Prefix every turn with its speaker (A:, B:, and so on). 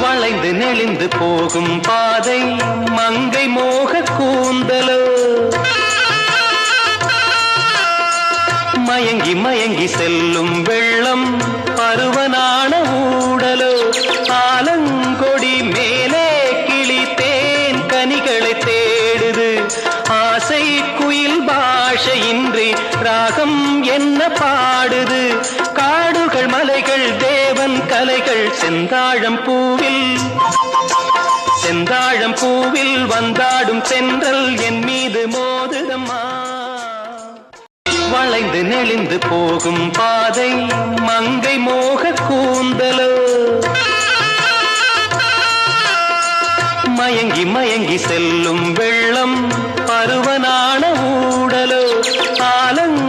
A: வளைந்து நெளிந்து போகும் பாதை மங்கை மோக கூந்தலோ மயங்கி மயங்கி செல்லும் வெள்ளம் பருவனான ஊடலோ ஆலங்கொடி மேலே கிளி தேன் கனிகளை தேடுது ஆசை குயில் பாஷையின்றி ராகம் என்ன பாடுது காடுகள் மலைகள் தேவன் கலைகள் செந்தாழம் பூவில் வந்தாடும் தென்றல் என் மீது மோதுதம்மா வளைந்து நெளிந்து போகும் பாதை மங்கை மோக கூந்தலோ மயங்கி மயங்கி செல்லும் வெள்ளம் பருவனான ஊடலோ ஆலங்க